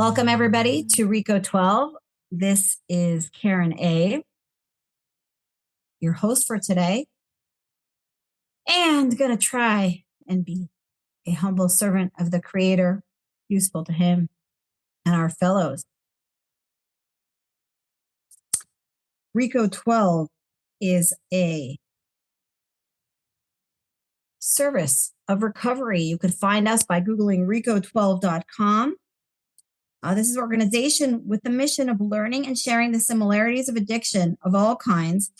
Welcome everybody to Reco12. This is Karen A., your host for today, and going to try and be a humble servant of the Creator, useful to Him and our fellows. Reco12 is a service of recovery. You could find us by Googling Reco12.com. This is an organization with the mission of learning and sharing the similarities of addiction of all kinds,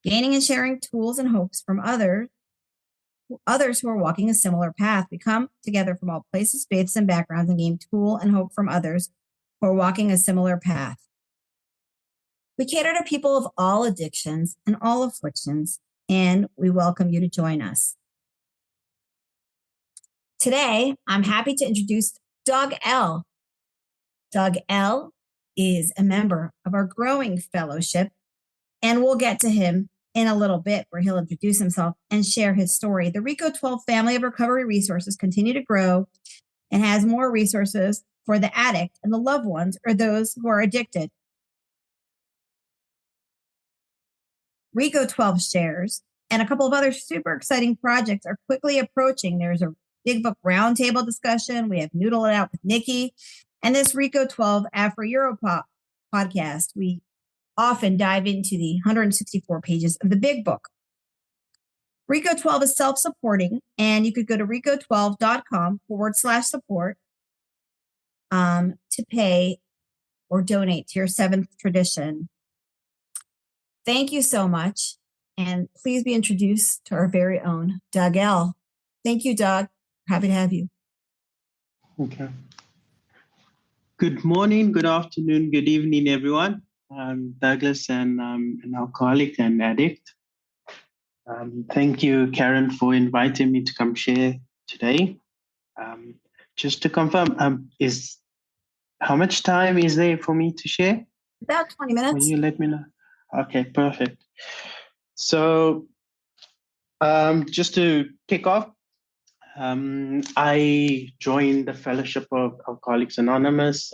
gaining and sharing tools and hopes from others who are walking a similar path. We come together from all places, faiths, and backgrounds and gain tool and hope from others who are walking a similar path. We cater to people of all addictions and all afflictions, and we welcome you to join us. Today, I'm happy to introduce Doug L. Doug L. is a member of our growing fellowship, and we'll get to him in a little bit where he'll introduce himself and share his story. The Reco12 family of recovery resources continue to grow and has more resources for the addict and the loved ones or those who are addicted. Reco12 shares and a couple of other super exciting projects are quickly approaching. There's a big book roundtable discussion. We have Noodle It Out with Nikki. And this Reco12 Afro-Euro podcast, we often dive into the 164 pages of the big book. Reco12 is self-supporting, and you could go to reco12.com/support to pay or donate to your seventh tradition. Thank you so much, and please be introduced to our very own Doug L. Thank you, Doug. Happy to have you. Okay. Good morning, good afternoon, good evening, everyone. I'm Douglas, and I'm an alcoholic and addict. Thank you, Karen, for inviting me to come share today. Just to confirm, how much time is there for me to share? About 20 minutes. Will you let me know? Okay, perfect. So, just to kick off, I joined the Fellowship of Alcoholics Anonymous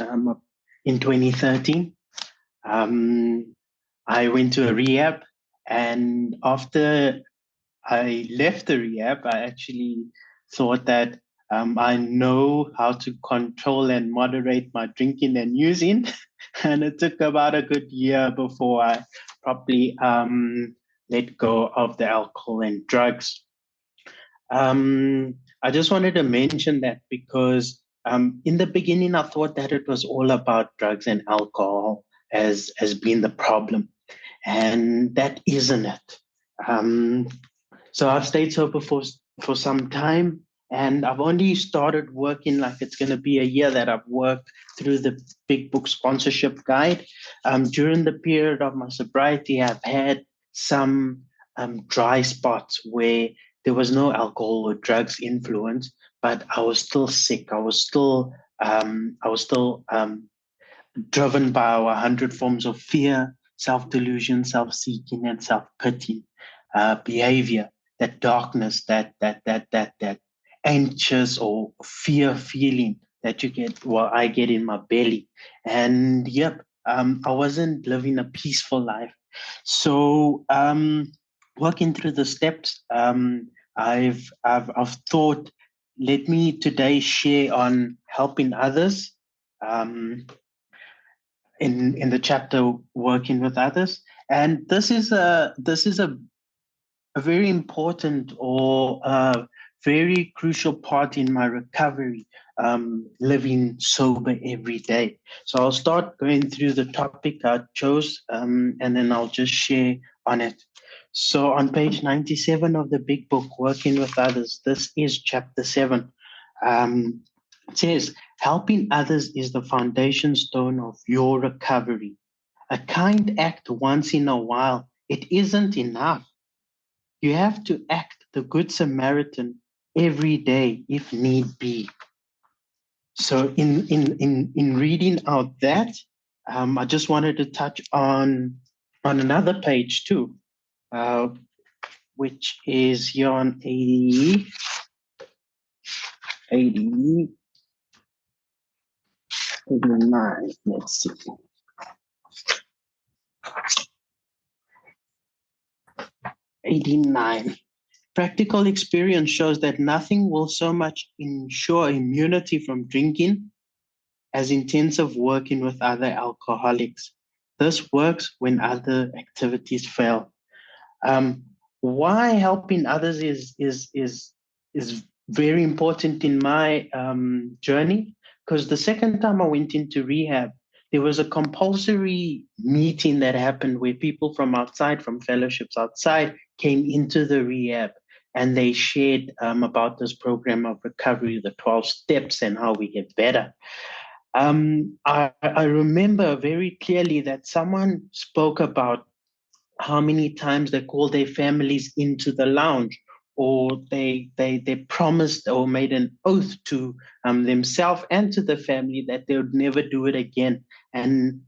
in 2013. I went to a rehab, and after I left the rehab, I actually thought that I know how to control and moderate my drinking and using, and it took about a good year before I properly let go of the alcohol and drugs. I just wanted to mention that because in the beginning, I thought that it was all about drugs and alcohol as being the problem, and that isn't it. So I've stayed sober for some time, and I've only started working like it's going to be a year that I've worked through the Big Book Sponsorship Guide. During the period of my sobriety, I've had some dry spots where there was no alcohol or drugs influence, but I was still sick. I was still driven by 100 forms of fear, self-delusion, self-seeking, and self-pity behavior. That darkness, that anxious or fear feeling that you get, I get in my belly, and I wasn't living a peaceful life. So, working through the steps, I've thought, let me today share on helping others. In the chapter working with others, and this is a very important or a very crucial part in my recovery, living sober every day. So I'll start going through the topic I chose, and then I'll just share on it. So on page 97 of the big book, Working with Others, this is chapter 7. It says, helping others is the foundation stone of your recovery. A kind act once in a while, it isn't enough. You have to act the Good Samaritan every day if need be. So in reading out that, I just wanted to touch on another page too, which is here on 80 89. Let's see. 89. Practical experience shows that nothing will so much ensure immunity from drinking as intensive working with other alcoholics. This works when other activities fail. Why helping others is very important in my journey, because the second time I went into rehab, there was a compulsory meeting that happened where people from outside, from fellowships outside, came into the rehab and they shared about this program of recovery, the 12 steps, and how we get better. I remember very clearly that someone spoke about how many times they called their families into the lounge, or they promised or made an oath to themselves and to the family that they would never do it again. And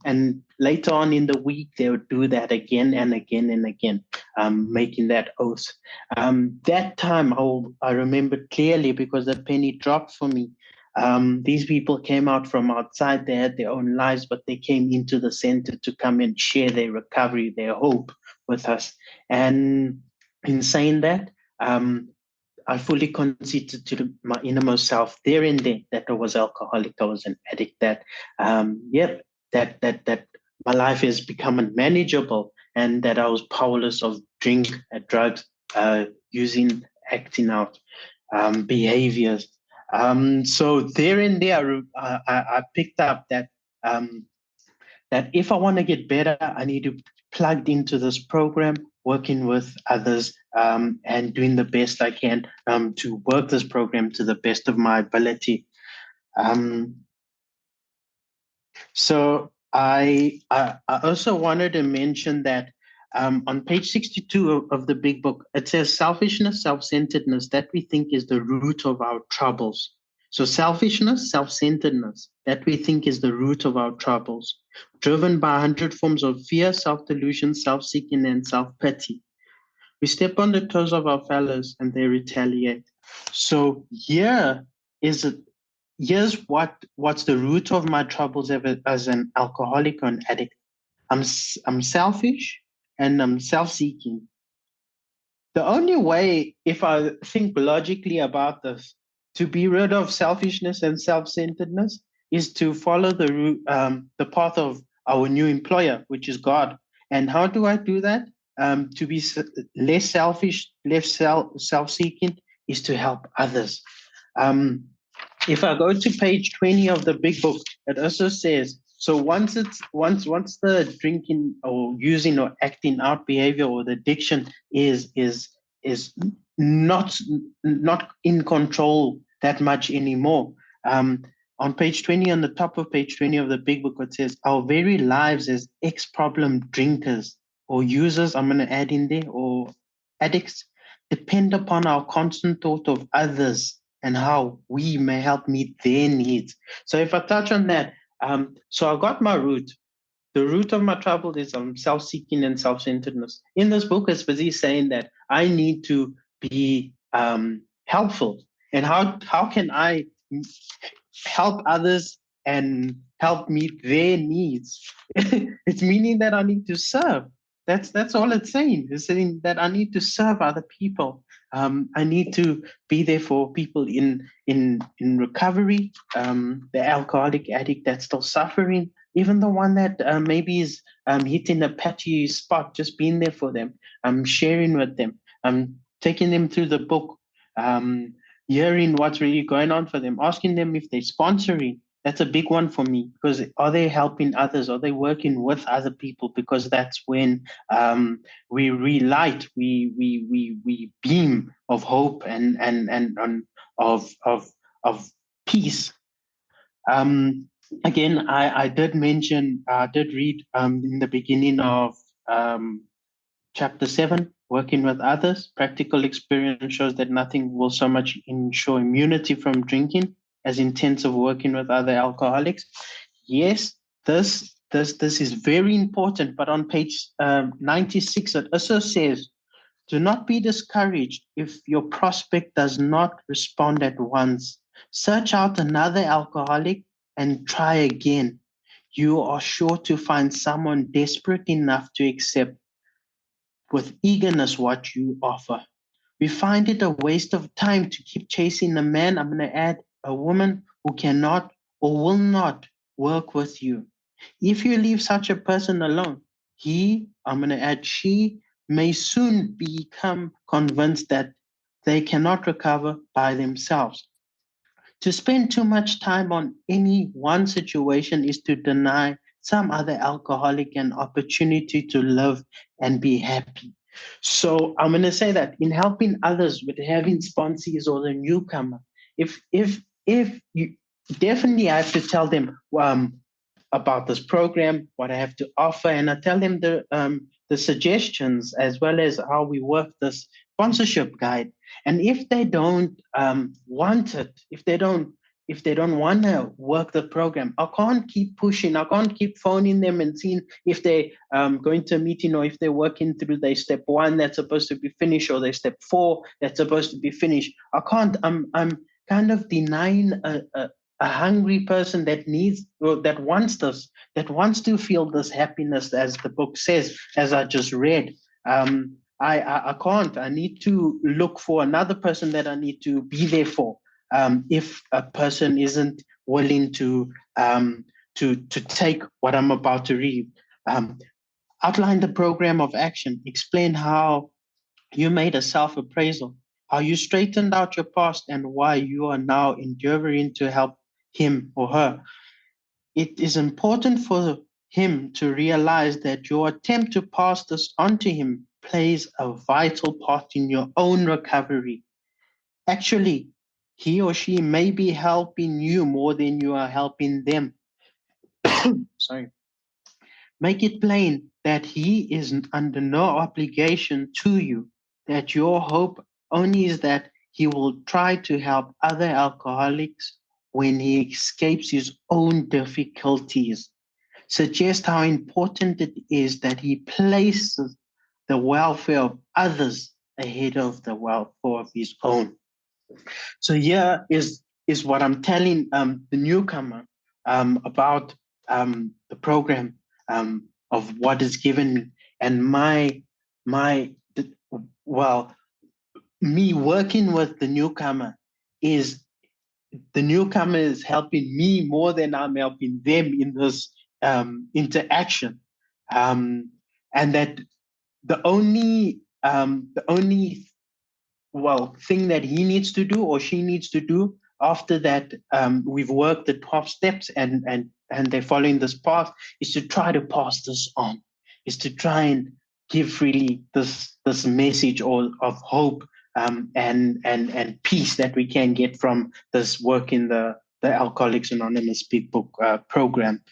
later on in the week, they would do that again and again and again, making that oath. That time I remember clearly because the penny dropped for me. These people came out from outside. They had their own lives, but they came into the center to come and share their recovery, their hope with us. And in saying that, I fully conceded to my innermost self there and then that I was alcoholic, I was an addict, that that my life has become unmanageable and that I was powerless of drink, drugs, using, acting out behaviors. So there and there, I picked up that that if I want to get better, I need to plugged into this program, working with others, and doing the best I can to work this program to the best of my ability. So I also wanted to mention that on page 62 of the big book, it says selfishness, self-centeredness, that we think is the root of our troubles. So selfishness, self-centeredness, that we think is the root of our troubles, driven by 100 forms of fear, self-delusion, self-seeking, and self-pity. We step on the toes of our fellows and they retaliate. So here's what's the root of my troubles as an alcoholic or an addict. I'm selfish and I'm self-seeking. The only way, if I think logically about this, to be rid of selfishness and self-centeredness is to follow the path of our new employer, which is God. And how do I do that? To be less selfish, less self-seeking, is to help others. If I go to page 20 of the big book, it also says, so once the drinking or using or acting out behavior or the addiction is not in control that much anymore. On page 20, on the top of page 20 of the big book, it says, our very lives as ex-problem drinkers or users, I'm going to add in there, or addicts, depend upon our constant thought of others and how we may help meet their needs. So if I touch on that, so I got my root. The root of my trouble is self-seeking and self-centeredness. In this book, it's busy saying that I need to be helpful. And how can I help others and help meet their needs? It's meaning that I need to serve. That's all it's saying. It's saying that I need to serve other people. I need to be there for people in recovery, the alcoholic addict that's still suffering, even the one that maybe is hitting a patchy spot, just being there for them, sharing with them, taking them through the book, hearing what's really going on for them, asking them if they're sponsoring. That's a big one for me, because are they helping others? Are they working with other people? Because that's when we relight, we beam of hope and of peace. Again, I did mention, I did read in the beginning of chapter 7, working with others. Practical experience shows that nothing will so much ensure immunity from drinking as intensive working with other alcoholics. Yes, this is very important, but on page 96, it also says, do not be discouraged if your prospect does not respond at once. Search out another alcoholic and try again. You are sure to find someone desperate enough to accept with eagerness what you offer. We find it a waste of time to keep chasing a man, I'm going to add a woman, who cannot or will not work with you. If you leave such a person alone, he, I'm going to add she, may soon become convinced that they cannot recover by themselves. To spend too much time on any one situation is to deny some other alcoholic an opportunity to live and be happy. So I'm going to say that in helping others with having sponsees or the newcomer, if you definitely I have to tell them about this program, what I have to offer, and I tell them the suggestions as well as how we work this sponsorship guide. And if they don't want it, if they don't want to work the program, I can't keep pushing. I can't keep phoning them and seeing if they're going to a meeting or if they're working through their step 1 that's supposed to be finished or their step 4 that's supposed to be finished. I can't. I'm kind of denying a hungry person that needs, or that wants this, that wants to feel this happiness, as the book says, as I just read. I can't. I need to look for another person that I need to be there for. If a person isn't willing to take what I'm about to read, outline the program of action, explain how you made a self-appraisal, how you straightened out your past, and why you are now endeavoring to help him or her. It is important for him to realize that your attempt to pass this on to him plays a vital part in your own recovery. Actually, he or she may be helping you more than you are helping them. Sorry. Make it plain that he is under no obligation to you, that your hope only is that he will try to help other alcoholics when he escapes his own difficulties. Suggest how important it is that he places the welfare of others ahead of the welfare of his own. So here is what I'm telling the newcomer about the program of what is given me, and well, me working with the newcomer is helping me more than I'm helping them in this interaction, and that the only thing that he needs to do or she needs to do after that, we've worked the 12 steps and they're following this path, is to try to pass this on, is to try and give freely this message of hope and peace that we can get from this work in the Alcoholics Anonymous Big Book program.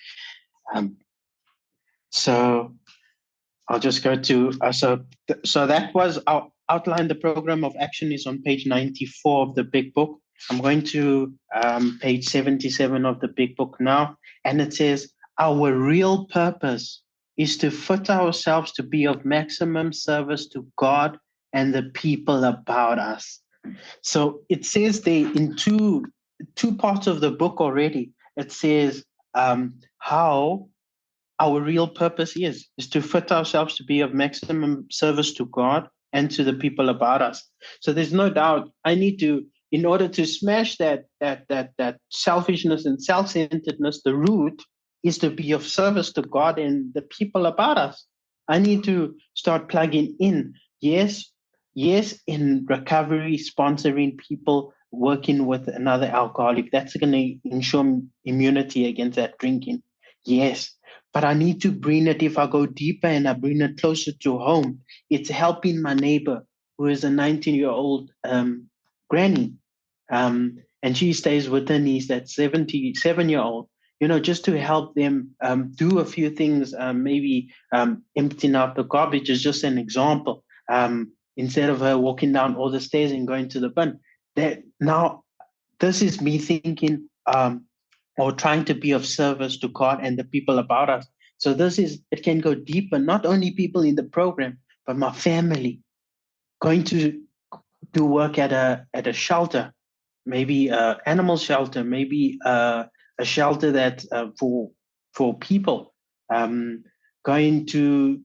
So I'll just go to so that was our outline. The program of action is on page 94 of the big book. I'm going to page 77 of the big book now, and it says, our real purpose is to fit ourselves to be of maximum service to God and the people about us. So it says there in two parts of the book already. It says how our real purpose is to fit ourselves to be of maximum service to God and to the people about us. So there's no doubt I need to, in order to smash that selfishness and self-centeredness, the root is to be of service to God and the people about us. I need to start plugging in. Yes, in recovery, sponsoring people, working with another alcoholic. That's going to ensure immunity against that drinking. Yes, but I need to bring it, if I go deeper and I bring it closer to home, it's helping my neighbor who is a 19-year-old granny. And she stays with her niece, that 77-year-old, just to help them do a few things, maybe emptying out the garbage is just an example. Instead of her walking down all the stairs and going to the bin. Now, this is me thinking, or trying to be of service to God and the people about us. So it can go deeper, not only people in the program, but my family. Going to do work at a shelter, maybe animal shelter, maybe a shelter that for people, going to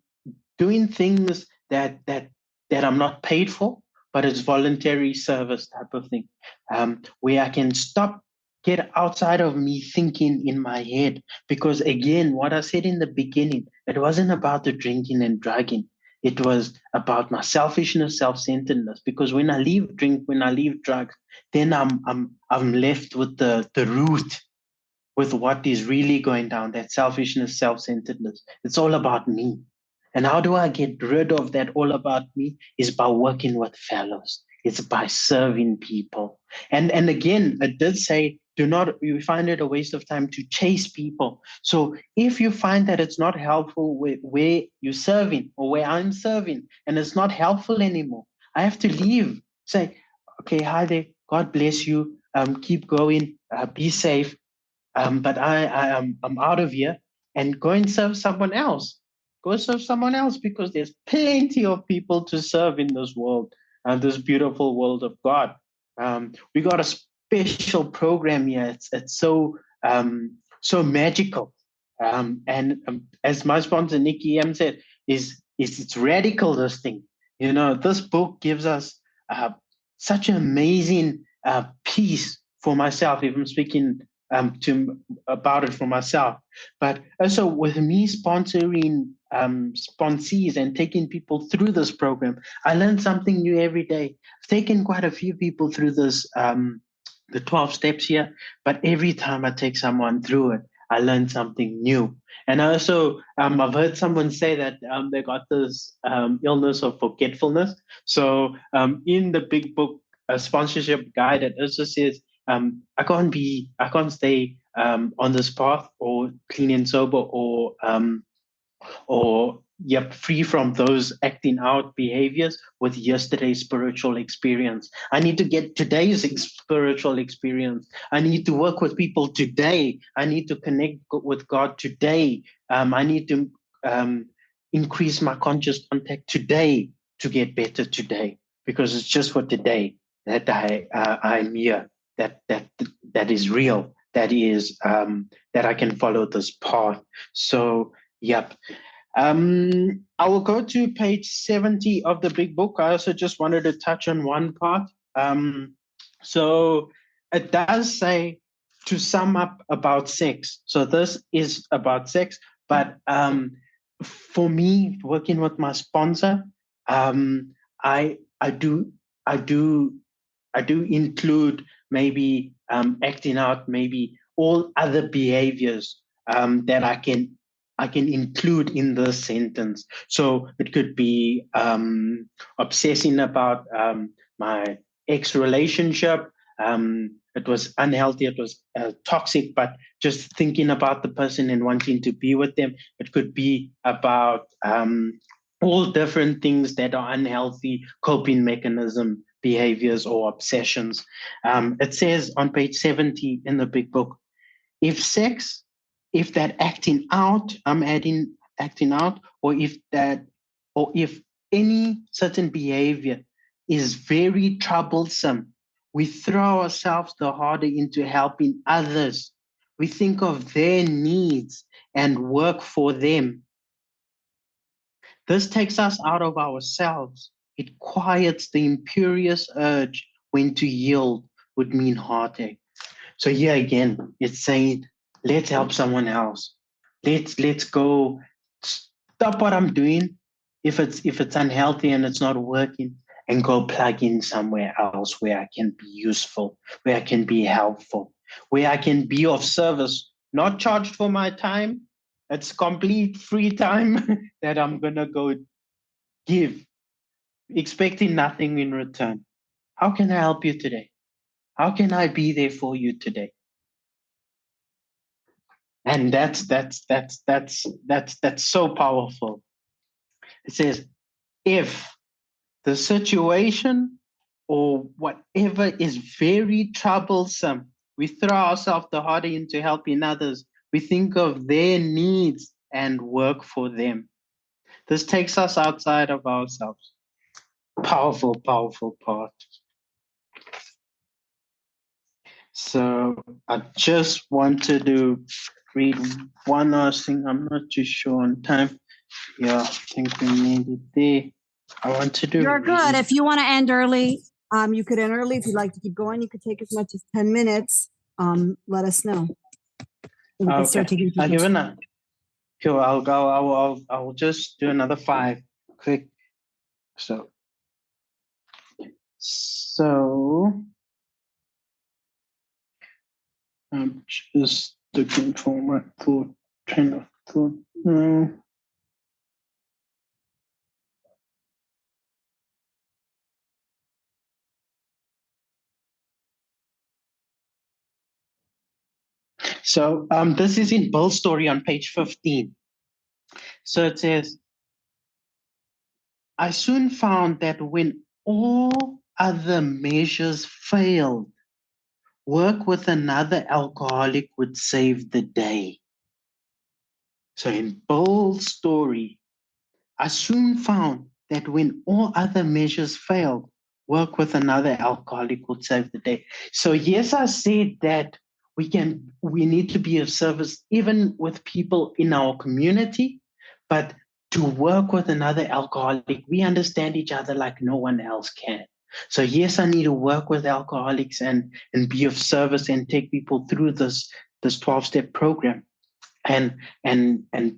doing things that I'm not paid for, but it's voluntary service type of thing, where I can get outside of me thinking in my head. Because again, what I said in the beginning, it wasn't about the drinking and drugging. It was about my selfishness, self-centeredness. Because when I leave drink, when I leave drugs, then I'm left with the root, with what is really going down, that selfishness, self-centeredness. It's all about me. And how do I get rid of that all about me? Is by working with fellows. It's by serving people. And again, it did say, do not, you find it a waste of time to chase people. So if you find that it's not helpful where you're serving or where I'm serving, and it's not helpful anymore, I have to leave. Say, okay, hi there, God bless you. Keep going, be safe. But I'm out of here, and go and serve someone else. Go serve someone else, because there's plenty of people to serve in this world, this beautiful world of God. We got a special program here. It's so magical. And as my sponsor Nikki M said, is it's radical, this thing. You know, this book gives us such an amazing peace for myself, if I'm speaking about it for myself. But also with me sponsoring sponsees and taking people through this program, I learned something new every day. I've taken quite a few people through this, the 12 steps here, but every time I take someone through it, I learned something new. And also, I've heard someone say that they got this illness of forgetfulness. So in the big book, a sponsorship guide, it also says, I can't stay on this path, or clean and sober, or free from those acting out behaviors with yesterday's spiritual experience. I need to get today's spiritual experience. I need to work with people today. I need to connect with God today. I need to increase my conscious contact today to get better today, because it's just for today that I'm here. That is real. That is that I can follow this path. So, yep. I will go to page 70 of the big book. I also just wanted to touch on one part. So it does say to sum up about sex. So this is about sex, but for me, working with my sponsor, I do include maybe acting out, maybe all other behaviors that I can include in the sentence. So it could be obsessing about my ex relationship. It was unhealthy, it was toxic, but just thinking about the person and wanting to be with them. It could be about all different things that are unhealthy coping mechanism behaviors or obsessions. It says on page 70 in the big book, if that acting out, I'm adding acting out, or if any certain behavior is very troublesome, we throw ourselves the harder into helping others. We think of their needs and work for them. This takes us out of ourselves. It quiets the imperious urge when to yield would mean heartache. So here again, it's saying, let's help someone else. Let's go stop what I'm doing if it's unhealthy and it's not working, and go plug in somewhere else where I can be useful, where I can be helpful, where I can be of service, not charged for my time. It's complete free time that I'm gonna go give, expecting nothing in return. How can I help you today? How can I be there for you today? And that's so powerful. It says, if the situation or whatever is very troublesome, we throw ourselves the harder into helping others. We think of their needs and work for them. This takes us outside of ourselves. Powerful, powerful part. So I just wanted to read one last thing. I'm not too sure on time. Yeah, I think we made it there. I wanted to You're good. read. If you want to end early, you could end early. If you'd like to keep going, you could take as much as 10 minutes. Let us know. And we can start Okay, taking I'll give questions. enough. Cool. I'll go. I'll just do another 5 quick. So I'm just looking for my thought, train of thought. So this is in Bill's story on page 15. So it says, I soon found that when all other measures failed, work with another alcoholic would save the day. So in Bill's story, I soon found that when all other measures failed, work with another alcoholic would save the day. So yes, I said that we need to be of service even with people in our community, but to work with another alcoholic, we understand each other like no one else can. So yes, I need to work with alcoholics and be of service and take people through this 12-step program and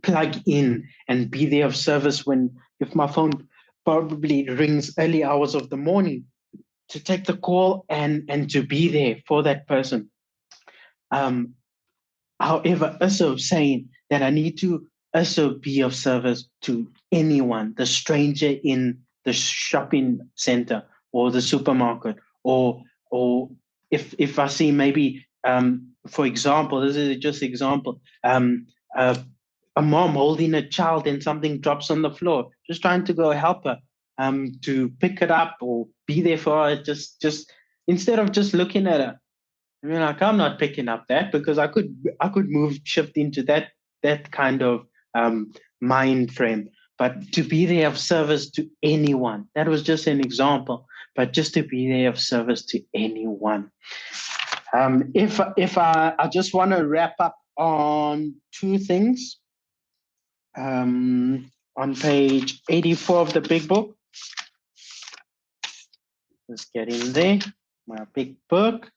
plug in and be there of service when if my phone probably rings early hours of the morning to take the call and to be there for that person. However, also saying that I need to also be of service to anyone, the stranger in the shopping center or the supermarket, or if I see maybe for example, this is just example, a mom holding a child and something drops on the floor, just trying to go help her, to pick it up or be there for her, just instead of just looking at her. I mean, like I'm not picking up that because I could shift into that kind of mind frame. But to be there of service to anyone, that was just an example. But just to be there of service to anyone. If I just want to wrap up on 2 things. On page 84 of the big book. Let's get in there. My big book.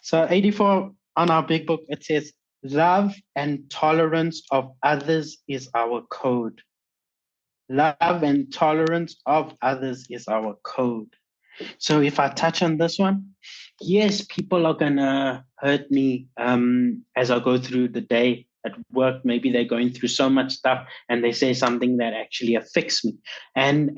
So 84 on our big book, it says, love and tolerance of others is our code. Love and tolerance of others is our code. So if I touch on this one, yes, people are gonna hurt me as I go through the day at work. Maybe they're going through so much stuff and they say something that actually affects me. And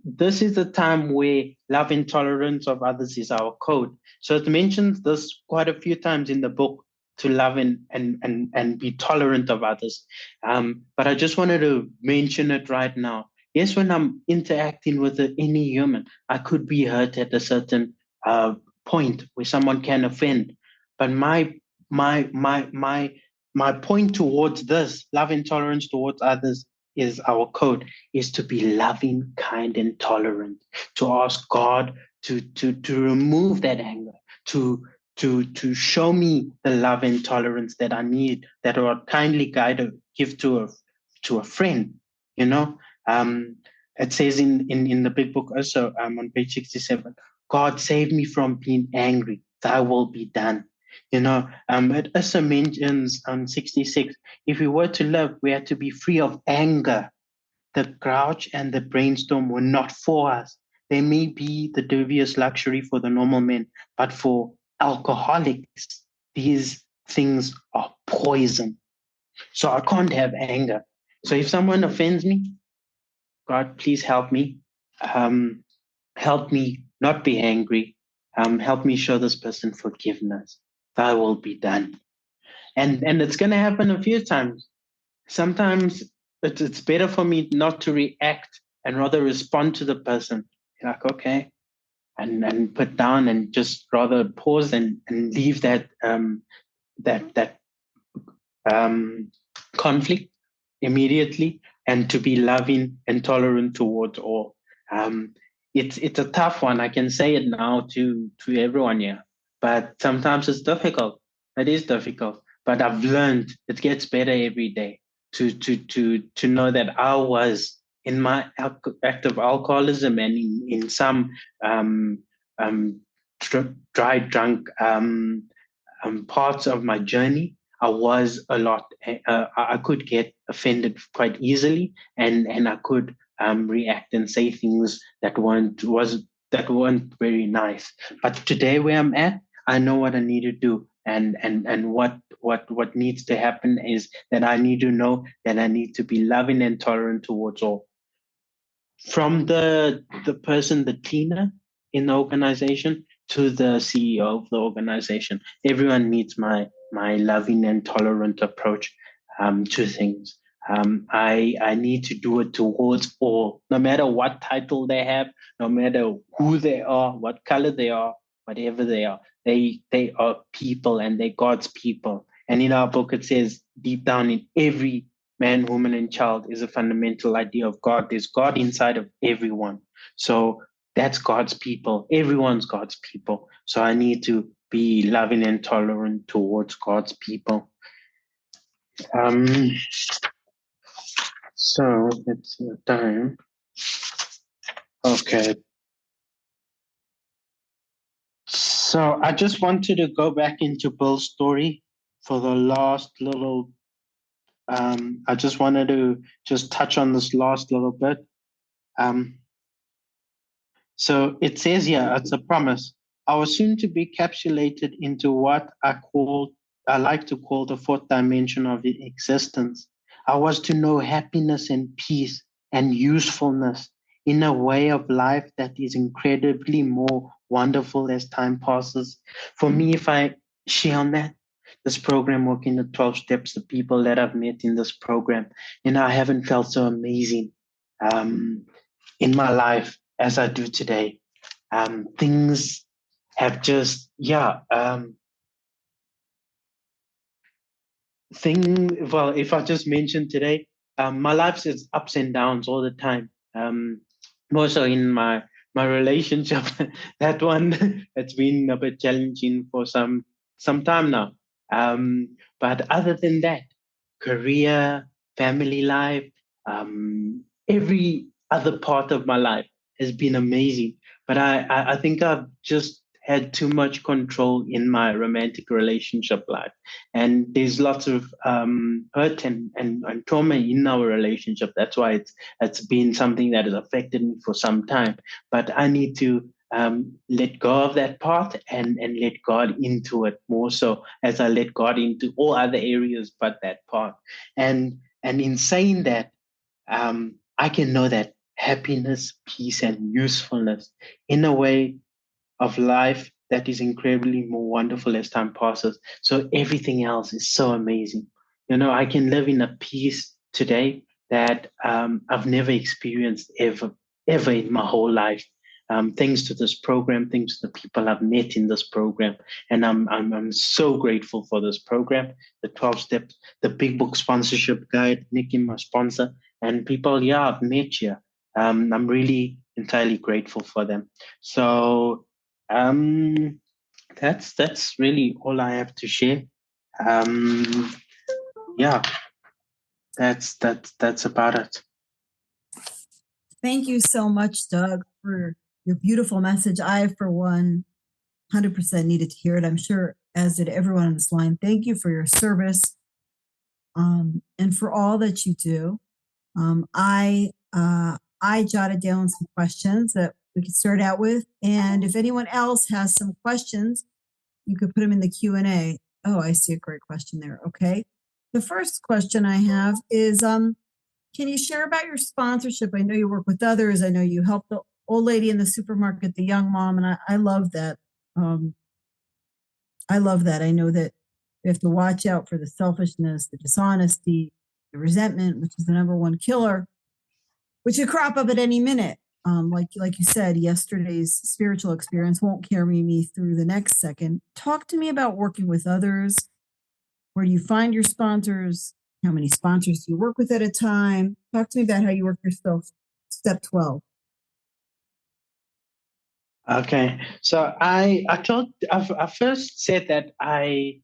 this is the time where love and tolerance of others is our code. So it mentions this quite a few times in the book, to love and be tolerant of others. But I just wanted to mention it right now. Yes, when I'm interacting with any human, I could be hurt at a certain point where someone can offend. But my point towards this, love and tolerance towards others, is our code, is to be loving, kind, and tolerant, to ask God to remove that anger, to show me the love and tolerance that I need, that a kindly guide to give to a friend, you know. It says in the big book also, on page 67, God save me from being angry, thy will be done. It also mentions on 66, if we were to live, we had to be free of anger. The grouch and the brainstorm were not for us. They may be the dubious luxury for the normal man, but for alcoholics, these things are poison. So I can't have anger. So if someone offends me, God, please help me. Help me not be angry. Help me show this person forgiveness. Thy will be done. And it's going to happen a few times. Sometimes it's better for me not to react and rather respond to the person. Like, okay, and put down and just rather pause and leave that that conflict immediately, and to be loving and tolerant towards all. It's a tough one. I can say it now to everyone here. but sometimes it's difficult. It is difficult, but I've learned it gets better every day to know that I was in my active alcoholism and in some um, um, dry drunk parts of my journey. I was a lot. I could get offended quite easily, and I could react and say things that weren't very nice. But today, where I'm at, I know what I need to do, and what needs to happen is that I need to know that I need to be loving and tolerant towards all, from the person, the cleaner in the organization, to the CEO of the organization. Everyone needs my loving and tolerant approach to things. I need to do it towards all, no matter what title they have, no matter who they are, what color they are, whatever they are. They are people, and they're God's people. And in our book, it says deep down in every man, woman, and child is a fundamental idea of God. There's God inside of everyone. So that's God's people. Everyone's God's people. So I need to be loving and tolerant towards God's people. Um, so it's time. Okay. So I just wanted to go back into Bill's story for the last little. I just wanted to just touch on this last little bit. Um, So it says here, it's a promise. I was soon to be capsulated into what I like to call the fourth dimension of existence. I was to know happiness and peace and usefulness in a way of life that is incredibly more wonderful as time passes. For me, if I share on that, this program, Working the 12 Steps, the people that I've met in this program, I haven't felt so amazing in my life as I do today. Things have just, well, if I just mention today, my life is ups and downs all the time. More so in my relationship, that one it's been a bit challenging for some time now. But other than that, career, family life, every other part of my life has been amazing. But I think I've just had too much control in my romantic relationship life, and there's lots of hurt and trauma in our relationship. That's why it's been something that has affected me for some time. But I need to let go of that part and let God into it more so, as I let God into all other areas but that part. And in saying that, I can know that happiness, peace, and usefulness in a way of life that is incredibly more wonderful as time passes. So everything else is so amazing. I can live in a peace today that I've never experienced ever in my whole life. Thanks to this program, thanks to the people I've met in this program, and I'm so grateful for this program, the 12 Steps, the Big Book Sponsorship Guide, Nikki, my sponsor, and people, I've met here. I'm really entirely grateful for them. So um, that's really all I have to share. Um, yeah, that's about it. Thank you so much, Doug, for your beautiful message. I, for one, 100% needed to hear it. I'm sure, as did everyone on this line. Thank you for your service and for all that you do. I jotted down some questions that we could start out with, and if anyone else has some questions, you could put them in the Q&A. Oh, I see a great question there. Okay. The first question I have is, can you share about your sponsorship? I know you work with others. I know you help the old lady in the supermarket, the young mom, and I love that. I love that. I know that we have to watch out for the selfishness, the dishonesty, the resentment, which is the number one killer, which could crop up at any minute. Like you said, yesterday's spiritual experience won't carry me through the next second. Talk to me about working with others. Where do you find your sponsors? How many sponsors do you work with at a time? Talk to me about how you work yourself. Step 12. Okay, so I first said that I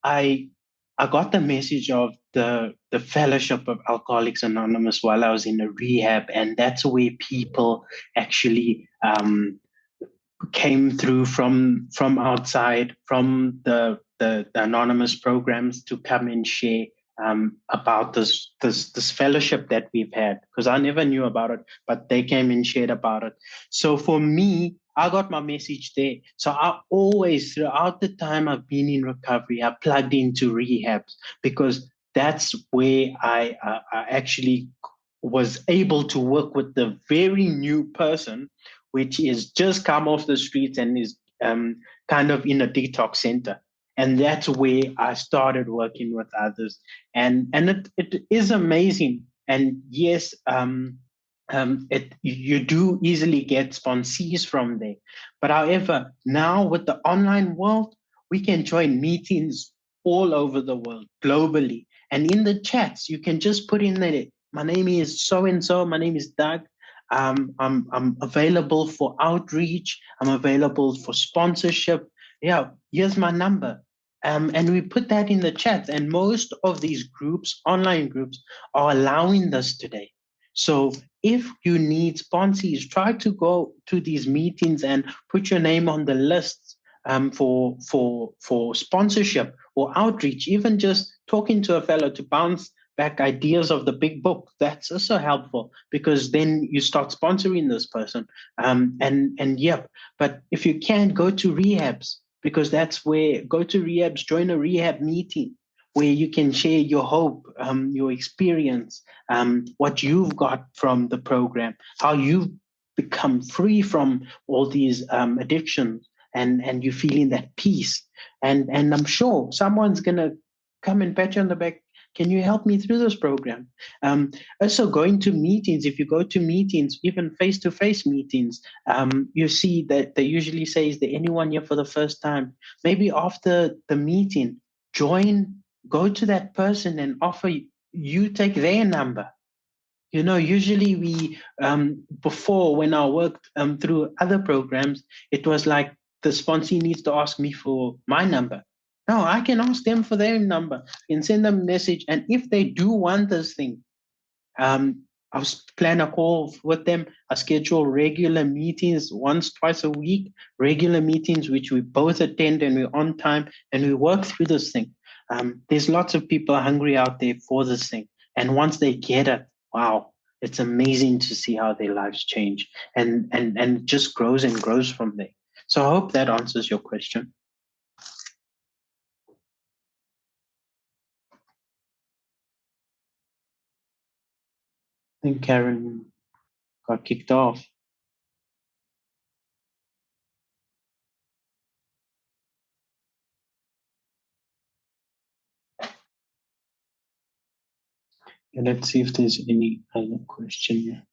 I got the message of the Fellowship of Alcoholics Anonymous while I was in a rehab, and that's where people actually came through from outside, from the anonymous programs, to come and share about this fellowship that we've had, because I never knew about it, but they came and shared about it. So for me, I got my message there. So I always, throughout the time I've been in recovery, I plugged into rehabs, because that's where I actually was able to work with the very new person, which is just come off the streets and is kind of in a detox center. And that's where I started working with others. And it is amazing. And yes, you do easily get sponsees from there. But however, now with the online world, we can join meetings all over the world, globally. And in the chats, you can just put in there, my name is so and so, my name is Doug. I'm available for outreach. I'm available for sponsorship. Yeah, here's my number. And we put that in the chat. And most of these groups, online groups, are allowing this today. So if you need sponsors, try to go to these meetings and put your name on the list for sponsorship or outreach. Even just talking to a fellow to bounce back ideas of the big book. That's also helpful, because then you start sponsoring this person. And yep. But if you can't, go to rehabs, because that's where, go to rehabs, join a rehab meeting where you can share your hope, your experience, what you've got from the program, how you've become free from all these addictions, and you're feeling that peace. And I'm sure someone's gonna come and pat you on the back. Can you help me through this program? Also, going to meetings, if you go to meetings, even face to face meetings, you see that they usually say, is there anyone here for the first time? Maybe after the meeting, go to that person and offer, you take their number. Usually we, before, when I worked through other programs, it was like the sponsee needs to ask me for my number. No, I can ask them for their number and send them a message. And if they do want this thing, I'll plan a call with them. I schedule regular meetings once, twice a week, regular meetings, which we both attend, and we're on time and we work through this thing. There's lots of people hungry out there for this thing. And once they get it, wow, it's amazing to see how their lives change, and it just grows and grows from there. So I hope that answers your question. I think Karen got kicked off. And let's see if there's any other question here.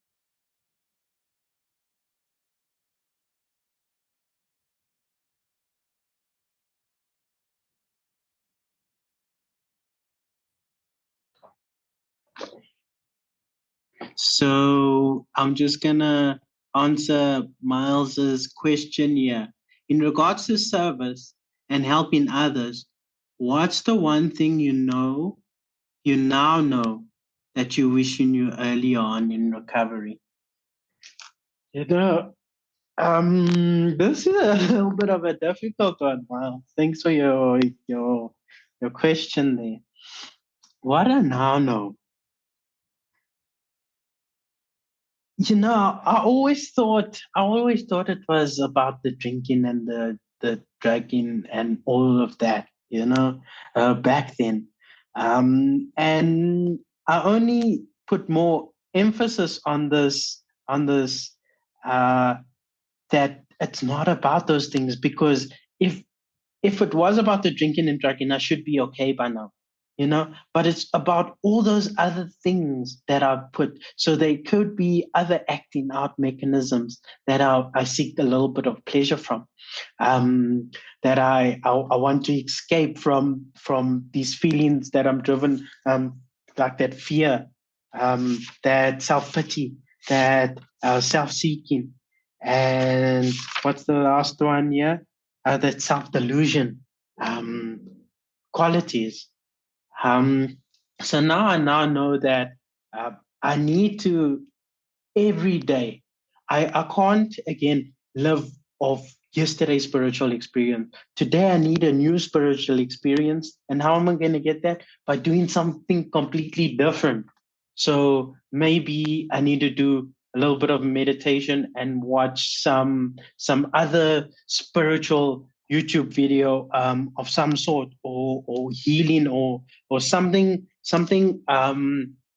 So I'm just gonna answer Miles's question here. In regards to service and helping others, what's the one thing you now know that you wish you knew earlier on in recovery? You know, this is a little bit of a difficult one, Miles. Thanks for your question there. What I now know, I always thought it was about the drinking and the drugging and all of that, back then. And I only put more emphasis on this, uh, that it's not about those things, because if it was about the drinking and drugging, I should be okay by now. But it's about all those other things that I put. So there could be other acting out mechanisms that I seek a little bit of pleasure from, that I want to escape from these feelings that I'm driven, like that fear, that self-pity, that self-seeking. And what's the last one here? That self-delusion qualities. So now I know that I need to every day. I can't again live off yesterday's spiritual experience. Today I need a new spiritual experience. And how am I going to get that? By doing something completely different. So maybe I need to do a little bit of meditation and watch some other spiritual YouTube video of some sort, or healing, or something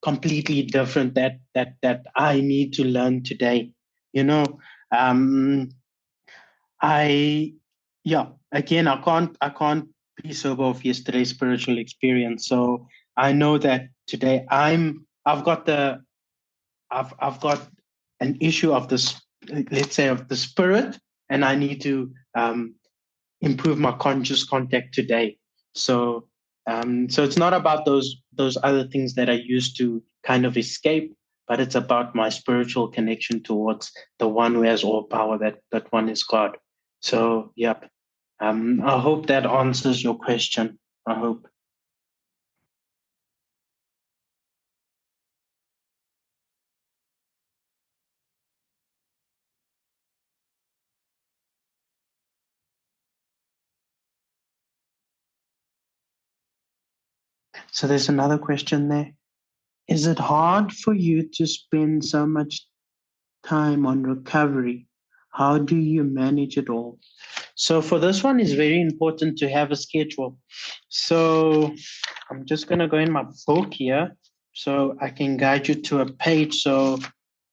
completely different that I need to learn today. You know, I yeah. Again, I can't be sober of yesterday's spiritual experience. So I know that today I've got an issue of this, let's say, of the spirit, and I need to improve my conscious contact today. So so it's not about those other things that I used to kind of escape, but it's about my spiritual connection towards the one who has all power, that one is God. So yep. I hope that answers your question. I hope. So there's another question there. Is it hard for you to spend so much time on recovery? How do you manage it all? So for this one, it's very important to have a schedule. So I'm just going to go in my book here so I can guide you to a page. So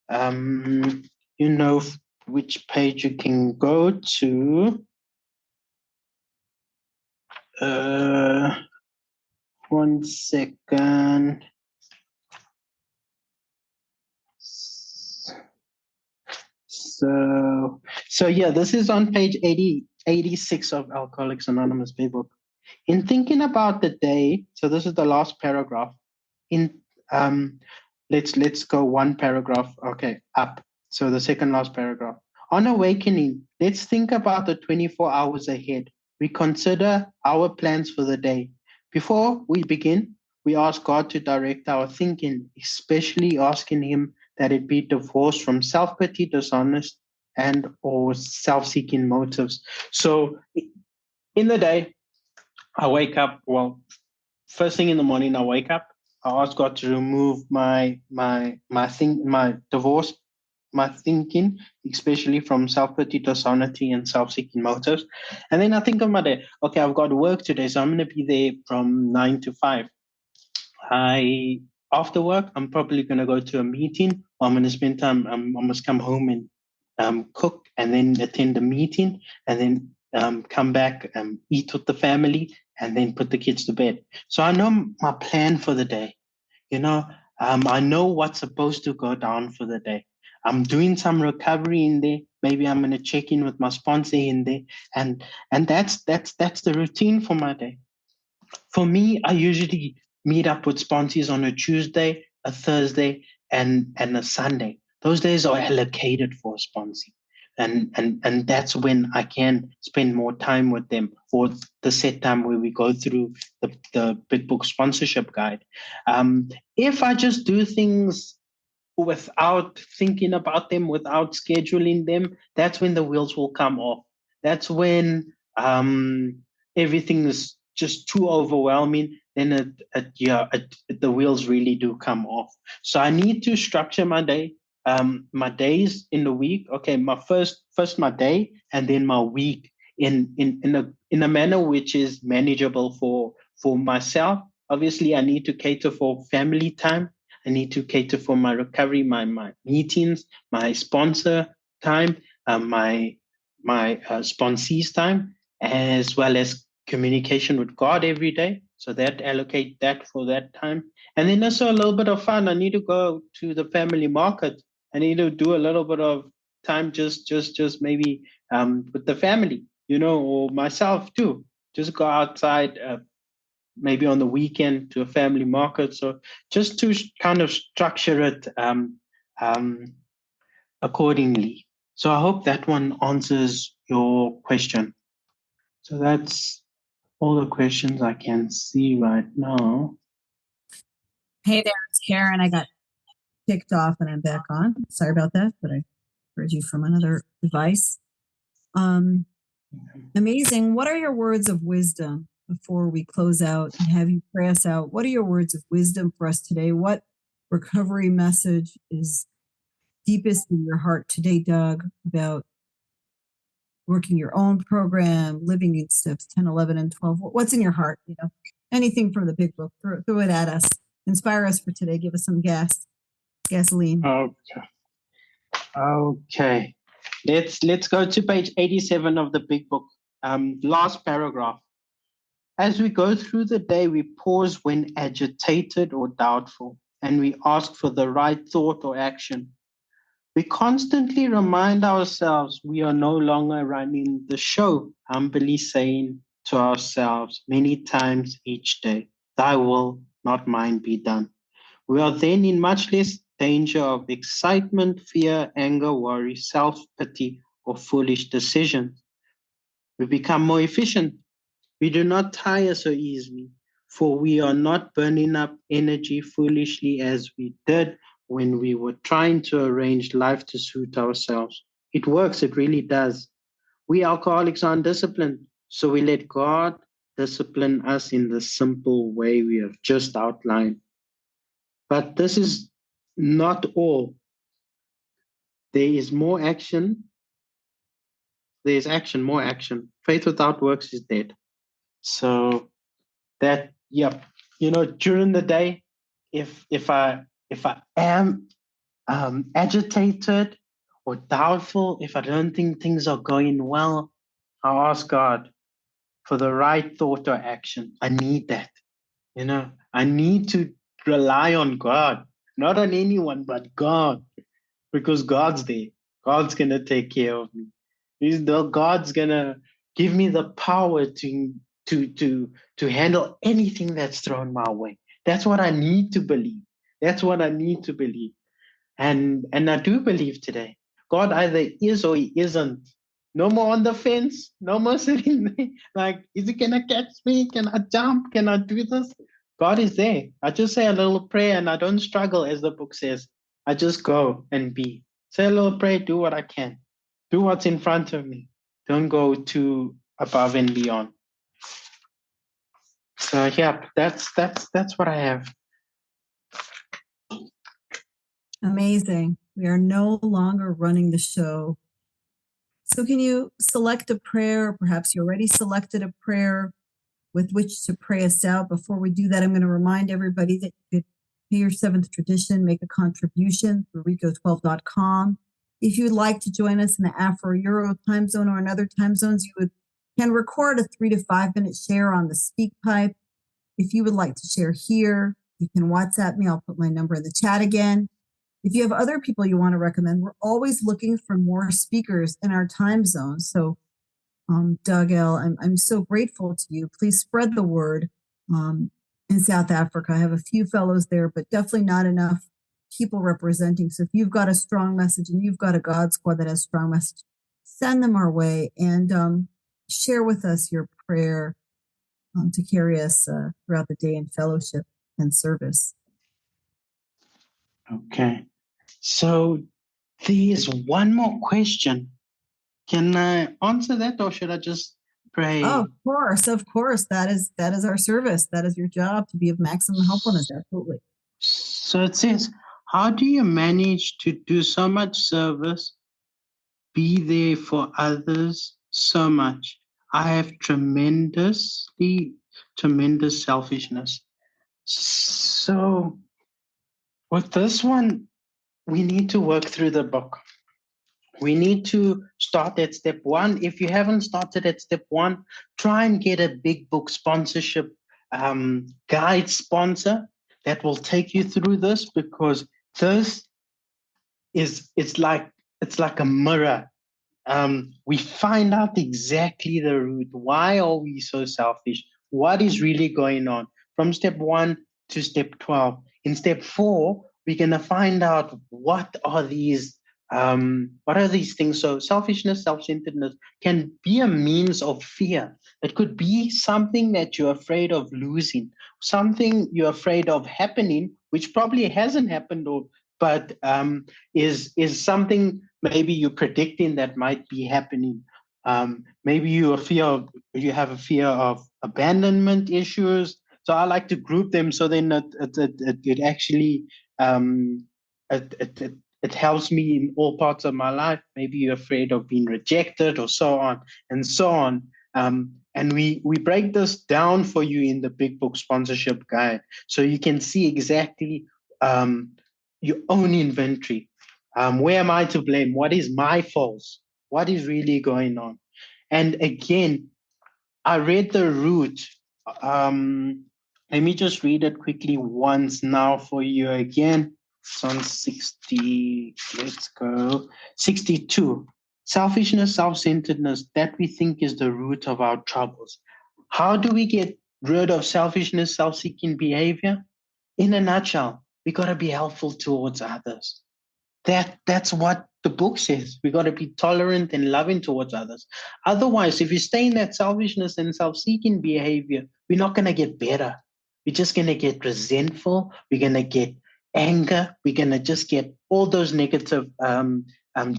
um, you know which page you can go to. Uh, 1 second. So yeah, this is on page 86 of Alcoholics Anonymous Playbook. In thinking about the day, so this is the last paragraph. In let's go one paragraph, okay, up. So the second last paragraph. On awakening, let's think about the 24 hours ahead. We consider our plans for the day. Before we begin, we ask God to direct our thinking, especially asking Him that it be divorced from self-pity, dishonest, and or self-seeking motives. So in the day, I wake up, well, first thing in the morning, I wake up. I ask God to remove my divorce, my thinking, especially from self-pity, dishonesty, and self-seeking motives. And then I think of my day. Okay, I've got work today, so I'm going to be there from 9 to 5. I After work, I'm probably going to go to a meeting. I'm going to spend time. I must come home and cook, and then attend the meeting, and then come back, eat with the family, and then put the kids to bed. So I know my plan for the day. You know, I know what's supposed to go down for the day. I'm doing some recovery in there. Maybe I'm going to check in with my sponsor in there, and that's the routine for my day. For me, I usually meet up with sponsors on a Tuesday, a Thursday, and a Sunday. Those days are allocated for sponsor. And that's when I can spend more time with them, for the set time where we go through the Big Book sponsorship guide. If I just do things without thinking about them, without scheduling them, that's when the wheels will come off. That's when everything is just too overwhelming. Then the wheels really do come off. So I need to structure my day, my days in the week. Okay, my first my day, and then my week in a manner which is manageable for myself. Obviously, I need to cater for family time. I need to cater for my recovery, my meetings, my sponsor time, my sponsees time, as well as communication with God every day. So that allocate that for that time. And then also a little bit of fun. I need to go to the family market. I need to do a little bit of time just maybe with the family, or myself too. Just go outside, maybe on the weekend, to a family market. So just to kind of structure it um, accordingly. So I hope that one answers your question. So that's all the questions I can see right now. Hey there, it's Karen. I got kicked off and I'm back on. Sorry about that, but I heard you from another device. Amazing. What are your words of wisdom before we close out and have you pray us out? What are your words of wisdom for us today? What recovery message is deepest in your heart today, Doug, about working your own program, living in steps 10, 11, and 12? What's in your heart? You know, anything from the big book, throw it at us. Inspire us for today. Give us some gasoline. Okay. Let's go to page 87 of the big book. Last paragraph. As we go through the day, we pause when agitated or doubtful, and we ask for the right thought or action. We constantly remind ourselves we are no longer running the show, humbly saying to ourselves many times each day, "Thy will, not mine, be done." We are then in much less danger of excitement, fear, anger, worry, self-pity, or foolish decisions. We become more efficient. We do not tire so easily, for we are not burning up energy foolishly as we did when we were trying to arrange life to suit ourselves. It works, it really does. We alcoholics are undisciplined, so we let God discipline us in the simple way we have just outlined. But this is not all. There is more action. There is action, more action. Faith without works is dead. So that, yep, during the day, if I am agitated or doubtful, if I don't think things are going well, I'll ask God for the right thought or action. I need that. I need to rely on God, not on anyone but God, because God's there. God's gonna take care of me. God's gonna give me the power to handle anything that's thrown my way. That's what I need to believe. That's what I need to believe. And I do believe today. God either is or he isn't. No more on the fence. No more sitting there like, is he gonna catch me? Can I jump? Can I do this? God is there. I just say a little prayer and I don't struggle, as the book says. I just go and be. Say a little prayer, do what I can. Do what's in front of me. Don't go too above and beyond. So yeah, that's what I have. Amazing. We are no longer running the show. So can you select a prayer? Perhaps you already selected a prayer with which to pray us out. Before we do that, I'm going to remind everybody that you could pay your seventh tradition, make a contribution through Reco12.com. If you'd like to join us in the Afro-Euro time zone or in other time zones, can record a 3 to 5 minute share on the speak pipe. If you would like to share here, you can WhatsApp me. I'll put my number in the chat again. If you have other people you want to recommend, we're always looking for more speakers in our time zone. So Doug L., I'm so grateful to you. Please spread the word in South Africa. I have a few fellows there, but definitely not enough people representing. So if you've got a strong message and you've got a God squad that has a strong message, send them our way and share with us your prayer to carry us throughout the day in fellowship and service. Okay. So there's one more question. Can I answer that or should I just pray? Oh, of course. That is our service. That is your job, to be of maximum helpfulness. Absolutely. So it says, how do you manage to do so much service, be there for others so much? I have tremendous selfishness. So with this one, we need to work through the book. We need to start at step one. If you haven't started at step one, try and get a big book sponsorship guide sponsor that will take you through this, because this it's like a mirror. We find out exactly the root. Why are we so selfish? What is really going on? From step 1 to step 12. In step 4, we're going to find out what are these What are these things? So selfishness, self-centeredness can be a means of fear. It could be something that you're afraid of losing, something you're afraid of happening, which probably hasn't happened, but is something maybe you're predicting that might be happening. Maybe you have a fear of abandonment issues. So I like to group them so then it actually it, it, it it helps me in all parts of my life. Maybe you're afraid of being rejected or so on and so on. And we break this down for you in the Big Book Sponsorship Guide, so you can see exactly your own inventory. Where am I to blame? What is my fault? What is really going on? And again, I read the root. Let me just read it quickly once now for you again. It's on 60, let's go. 62. Selfishness, self-centeredness, that we think is the root of our troubles. How do we get rid of selfishness, self-seeking behavior? In a nutshell, we got to be helpful towards others. That's what the book says. We got to be tolerant and loving towards others. Otherwise, if you stay in that selfishness and self-seeking behavior, we're not going to get better. We're just going to get resentful. We're going to get anger. We're going to just get all those negative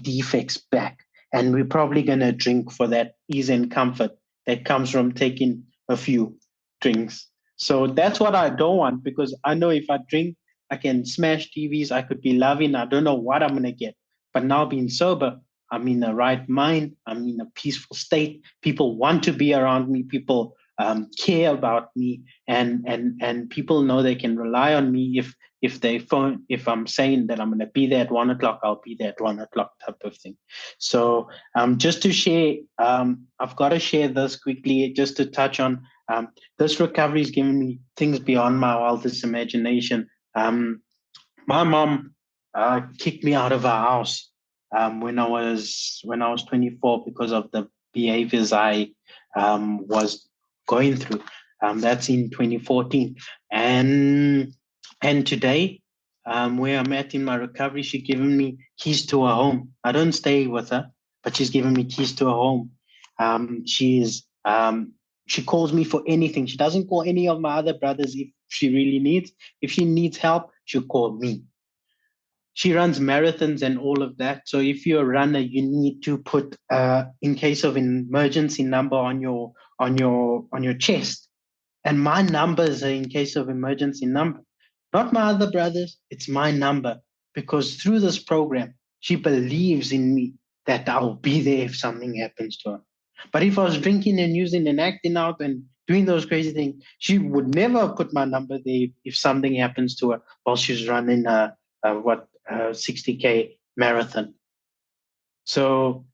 defects back. And we're probably going to drink for that ease and comfort that comes from taking a few drinks. So that's what I don't want, because I know if I drink, I can smash TVs. I could be loving. I don't know what I'm going to get. But now being sober, I'm in the right mind. I'm in a peaceful state. People want to be around me. People care about me, and people know they can rely on me if I'm saying that I'm going to be there at 1:00, I'll be there at 1:00 type of thing. So just to share, I've got to share this quickly just to touch on. This recovery has given me things beyond my wildest imagination. My mom kicked me out of our house when I was 24 because of the behaviors I was going through. That's in 2014, and today, where I'm at in my recovery, she's given me keys to her home. I don't stay with her, but she's given me keys to her home. She calls me for anything. She doesn't call any of my other brothers if she really needs. If she needs help, she'll call me. She runs marathons and all of that. So if you're a runner, you need to put in case of emergency number on your chest. And my numbers are in case of emergency number. Not my other brothers, it's my number. Because through this program, she believes in me that I'll be there if something happens to her. But if I was drinking and using and acting out and doing those crazy things, she would never put my number there if something happens to her while she's running a 60K marathon. So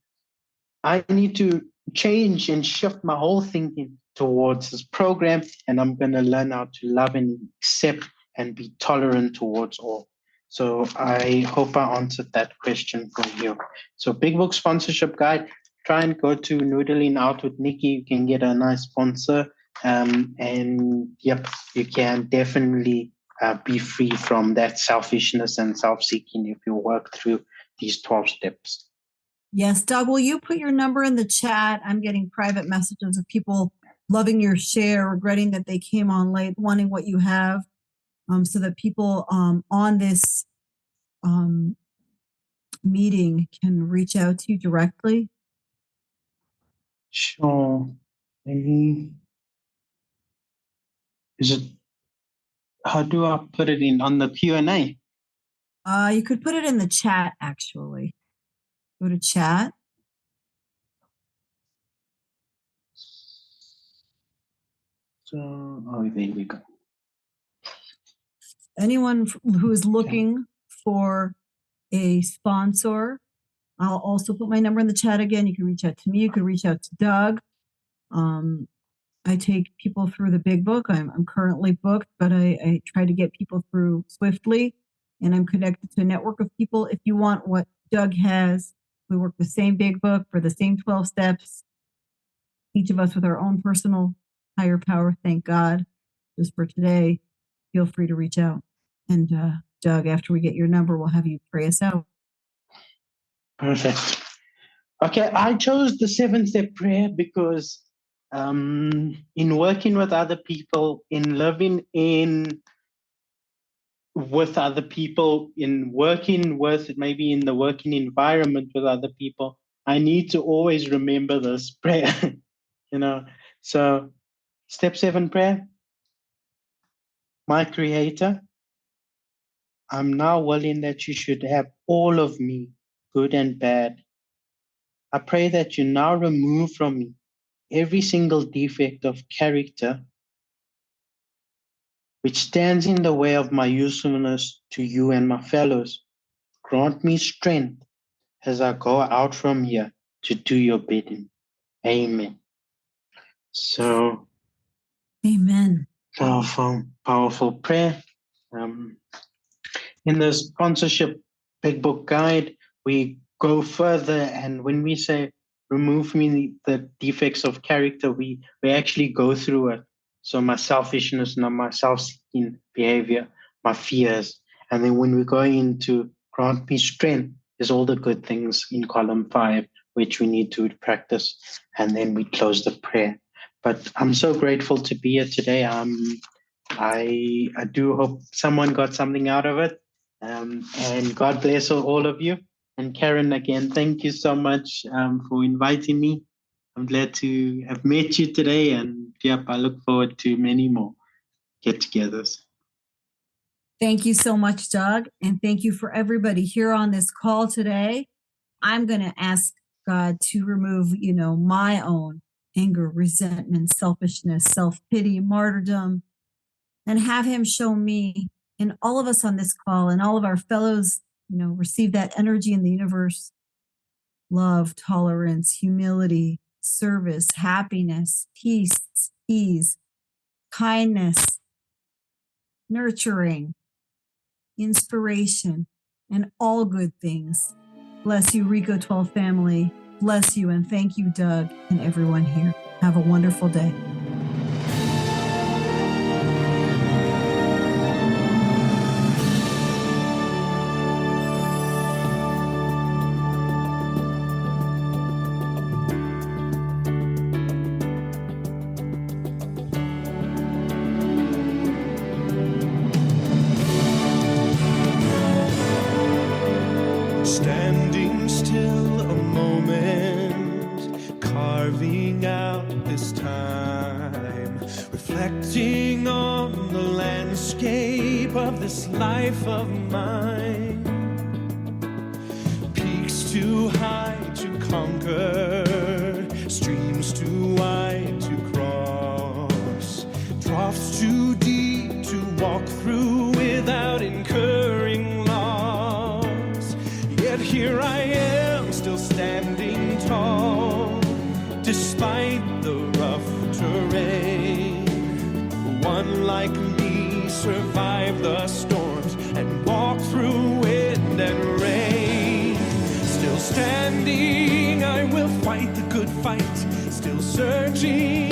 I need to change and shift my whole thinking towards this program, and I'm going to learn how to love and accept and be tolerant towards all. So I hope I answered that question for you. So Big Book Sponsorship Guide, try and go to Noodling Out with Nikki. You can get a nice sponsor. And yep, you can definitely be free from that selfishness and self-seeking if you work through these 12 steps. Yes, Doug, will you put your number in the chat? I'm getting private messages of people loving your share, regretting that they came on late, wanting what you have, so that people on this meeting can reach out to you directly. Sure. Maybe. Is it? How do I put it in on the Q&A? You could put it in the chat, actually. Go to chat. So, oh, there we go. Anyone who is looking for a sponsor, I'll also put my number in the chat again. You can reach out to me. You can reach out to Doug. I take people through the big book. I'm currently booked, but I try to get people through swiftly, and I'm connected to a network of people. If you want what Doug has, we work the same big book for the same 12 steps, each of us with our own personal higher power, thank God. Just for today, feel free to reach out. And Doug, after we get your number, we'll have you pray us out. Perfect. Okay, I chose the 7-step prayer because in working with other people, in living with other people, in working with maybe in the working environment with other people, I need to always remember this prayer, you know. So, step 7 prayer. My Creator, I'm now willing that you should have all of me, good and bad. I pray that you now remove from me every single defect of character which stands in the way of my usefulness to you and my fellows. Grant me strength as I go out from here to do your bidding. Amen. So, Amen. powerful prayer. In the sponsorship big book guide, we go further, and when we say remove me the defects of character, we actually go through it. So my selfishness, not my self-seeking behavior, my fears, and then when we go into grant me strength, there's all the good things in column 5 which we need to practice, and then we close the prayer. But I'm so grateful to be here today. I do hope someone got something out of it. And God bless all of you. And Karen, again, thank you so much for inviting me. I'm glad to have met you today. And yep, I look forward to many more get-togethers. Thank you so much, Doug. And thank you for everybody here on this call today. I'm going to ask God to remove, my own anger, resentment, selfishness, self-pity, martyrdom, and have him show me and all of us on this call and all of our fellows, receive that energy in the universe, love, tolerance, humility, service, happiness, peace, ease, kindness, nurturing, inspiration, and all good things. Bless you, Reco12 family. Bless you, and thank you, Doug, and everyone here. Have a wonderful day. Standing still a moment, carving out this time, reflecting on the landscape of this life of mine. Peaks too high to conquer, streams too wide to cross, troughs too deep to walk through without incurring loss. Yet here I am, still standing tall, despite the rough terrain. One like me survived the storms and walked through wind and rain. Still standing, I will fight the good fight, still searching